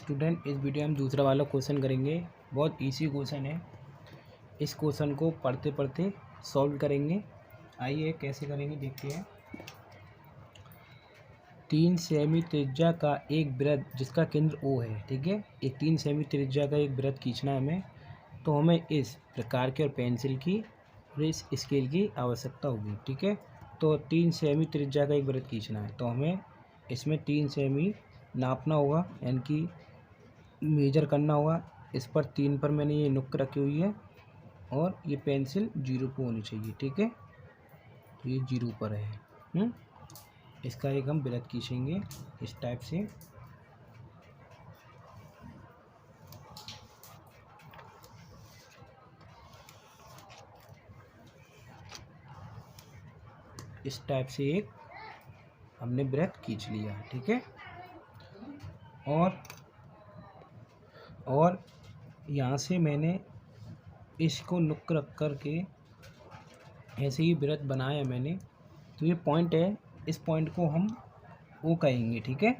Student, इस video में हम दूसरा वाला क्वेश्चन करेंगे। बहुत इजी क्वेश्चन है। इस क्वेश्चन को पढ़ते पढ़ते सॉल्व करेंगे। आइए कैसे करेंगे देखते हैं। 3 सेमी त्रिज्या का एक वृत्त जिसका केंद्र O है, ठीक है। एक 3 सेमी त्रिज्या का एक वृत्त खींचना है हमें, तो हमें इस प्रकार के और पेंसिल की और इस स्केल की आवश्यकता होगी, ठीक है। तो 3 सेमी त्रिज्या का एक वृत्त खींचना है तो हमें इसमें 3 सेमी नापना होगा, यानी कि मेजर करना होगा। इस पर 3 पर मैंने ये नुक रखी हुई है और ये पेंसिल 0 पे होनी चाहिए, ठीक है। तो ये 0 पर है। इसका एक हम वृत्त खींचेंगे इस टाइप से। इस टाइप से एक हमने वृत्त खींच लिया, ठीक है। और यहाँ से मैंने इसको नुक रख कर के ऐसे ही वृत्त बनाया मैंने। तो ये पॉइंट है, इस पॉइंट को हम O कहेंगे, ठीक है।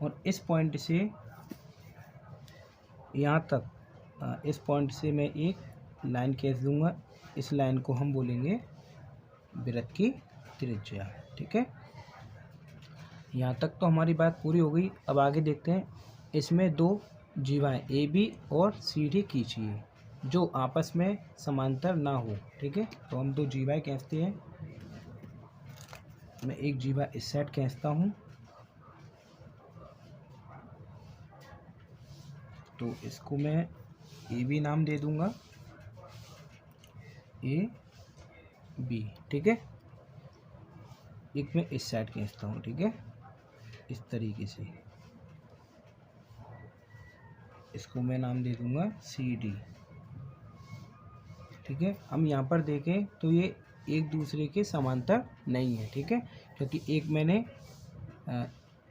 और इस पॉइंट से यहाँ तक, इस पॉइंट से मैं एक लाइन खींच दूंगा। इस लाइन को हम बोलेंगे वृत्त की त्रिज्या, ठीक है। यहाँ तक तो हमारी बात पूरी हो गई। अब आगे देखते हैं। इसमें 2 जीवाएँ AB और CD खींचिए जो आपस में समांतर ना हो, ठीक है। तो हम 2 जीवाएँ खींचते हैं। मैं एक जीवा इस साइड खींचता हूँ, तो इसको मैं AB नाम दे दूंगा, AB, ठीक है। एक मैं इस साइड खींचता हूँ, ठीक है, इस तरीके से। इसको मैं नाम दे दूंगा CD, ठीक है। हम यहाँ पर देखें तो ये एक दूसरे के समांतर नहीं है, ठीक है, क्योंकि एक मैंने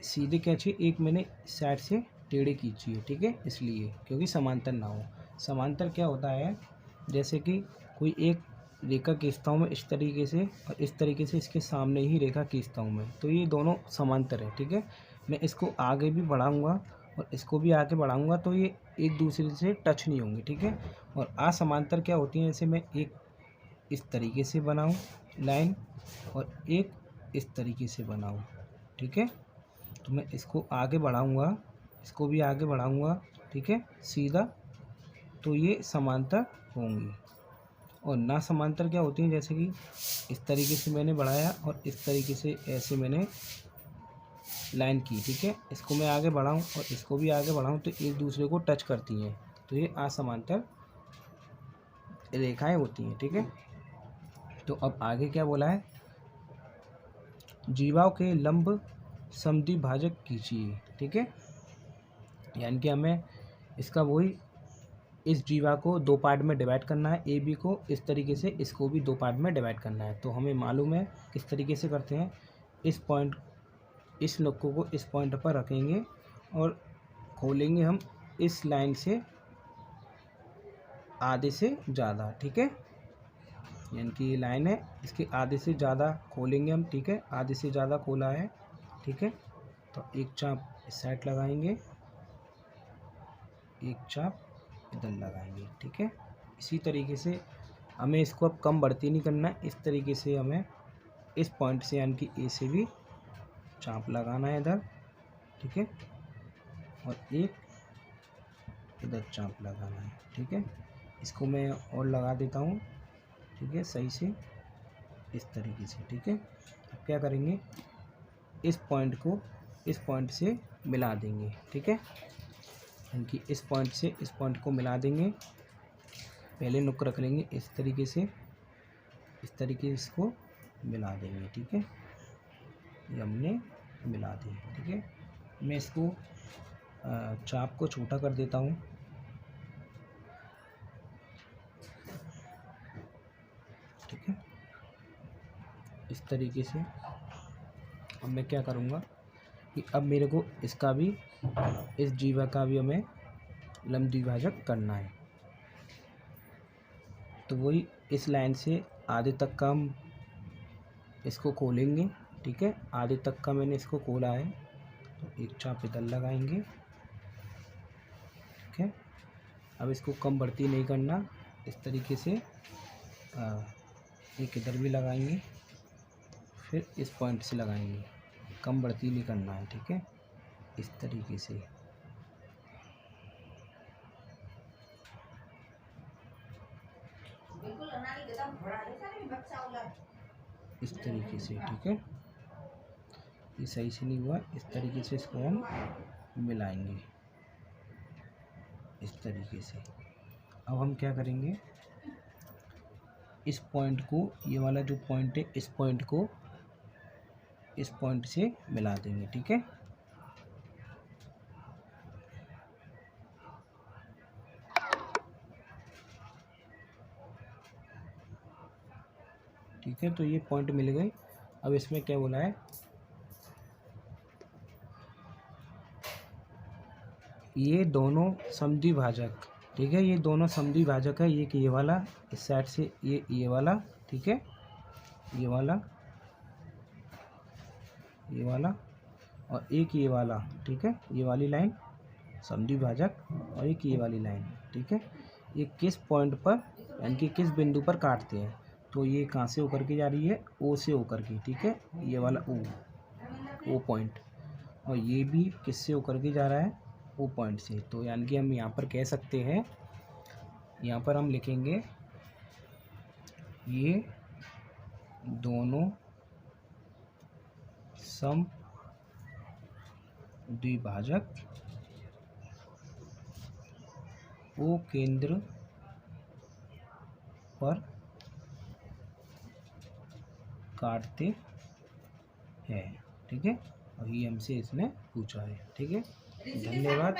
सीधे खींची, एक मैंने साइड से टेढ़े खींची है, ठीक है। इसलिए क्योंकि समांतर ना हो। समांतर क्या होता है, जैसे कि कोई एक रेखा खींचता हूँ मैं इस तरीके से और इस तरीके से इसके सामने ही रेखा खींचता हूँ मैं, तो ये दोनों समांतर है, ठीक है। मैं इसको आगे भी बढ़ाऊँगा और इसको भी आगे बढ़ाऊँगा तो ये एक दूसरे से टच नहीं होंगे, ठीक है। और असमांतर क्या होती है, जैसे मैं एक इस तरीके से बनाऊँ लाइन और एक इस तरीके से बनाऊँ, ठीक है। तो मैं इसको आगे बढ़ाऊँगा, इसको भी आगे बढ़ाऊँगा, ठीक है, सीधा, तो ये समांतर होंगी। और ना समांतर क्या होती हैं, जैसे कि इस तरीके से मैंने बढ़ाया और इस तरीके से ऐसे मैंने लाइन की, ठीक है। इसको मैं आगे बढ़ाऊँ और इसको भी आगे बढ़ाऊँ तो एक दूसरे को टच करती हैं, तो ये असमांतर रेखाएं होती हैं, ठीक है। तो अब आगे क्या बोला है, जीवाओं के लंब समद्विभाजक खींचिए, ठीक है। यानी कि हमें इसका वही इस जीवा को 2 पार्ट में डिवाइड करना है, AB को इस तरीके से, इसको भी 2 पार्ट में डिवाइड करना है। तो हमें मालूम है किस तरीके से करते हैं। इस पॉइंट, इस नुक्कों को इस पॉइंट पर रखेंगे और खोलेंगे हम इस लाइन से आधे से ज़्यादा, ठीक है। यानी कि ये लाइन है, इसके आधे से ज़्यादा खोलेंगे हम, ठीक है। आधे से ज़्यादा खोला है, ठीक है। तो एक चाप इस साइड लगाएंगे, एक चाप इधर लगाएंगे, ठीक है। इसी तरीके से हमें इसको अब कम बढ़ती नहीं करना है। इस तरीके से हमें इस पॉइंट से यानी कि A से भी चाप लगाना है इधर, ठीक है। और एक इधर चाप लगाना है, ठीक है। इसको मैं और लगा देता हूँ, ठीक है, सही से इस तरीके से, ठीक है। अब क्या करेंगे, इस पॉइंट को इस पॉइंट से मिला देंगे, ठीक है। यानी कि इस पॉइंट से इस पॉइंट को मिला देंगे। पहले नुक रख लेंगे इस तरीके से, इस तरीके से इसको मिला देंगे, ठीक है। ये हमने मिला दिया, ठीक है। मैं इसको चाप को छोटा कर देता हूँ, ठीक है, इस तरीके से। अब मैं क्या करूँगा कि अब मेरे को इसका भी, इस जीवा का भी हमें लंब द्विभाजक करना है। तो वही इस लाइन से आधे तक का हम इसको खोलेंगे, ठीक है। आधे तक का मैंने इसको खोला है, तो एक चाप इधर लगाएंगे अब इसको कम बढ़ती नहीं करना, इस तरीके से एक इधर भी लगाएंगे, फिर इस पॉइंट से लगाएंगे, कम बढ़ती नहीं करना है, ठीक है। इस तरीके से इस तरीके से, ठीक है। ये सही से नहीं हुआ, इस तरीके से इसको हम मिलाएंगे इस तरीके से। अब हम क्या करेंगे, इस पॉइंट को, ये वाला जो पॉइंट है, इस पॉइंट को इस पॉइंट से मिला देंगे, ठीक है। ठीक है, तो ये पॉइंट मिल गए। अब इसमें क्या बोला है, ये दोनों समद्विभाजक, ठीक है, ये दोनों समद्विभाजक है। एक ये वाला, इस साइड से ये वाला, ठीक है, ये वाला और एक ये वाला, ठीक है, ये वाली लाइन समद्विभाजक, और एक ये वाली लाइन, ठीक है। ये किस पॉइंट पर, यानी कि किस बिंदु पर काटते हैं, तो ये कहाँ से होकर के जा रही है, ओ से होकर के, ठीक है, ये वाला ओ पॉइंट, और ये भी किससे होकर के जा रहा है, ओ पॉइंट से। तो यानी कि हम यहाँ पर कह सकते हैं, यहाँ पर हम लिखेंगे ये दोनों समद्विभाजक ओ केंद्र पर काटते हैं, ठीक है। और ये हमसे इसने पूछा है, ठीक है। धन्यवाद।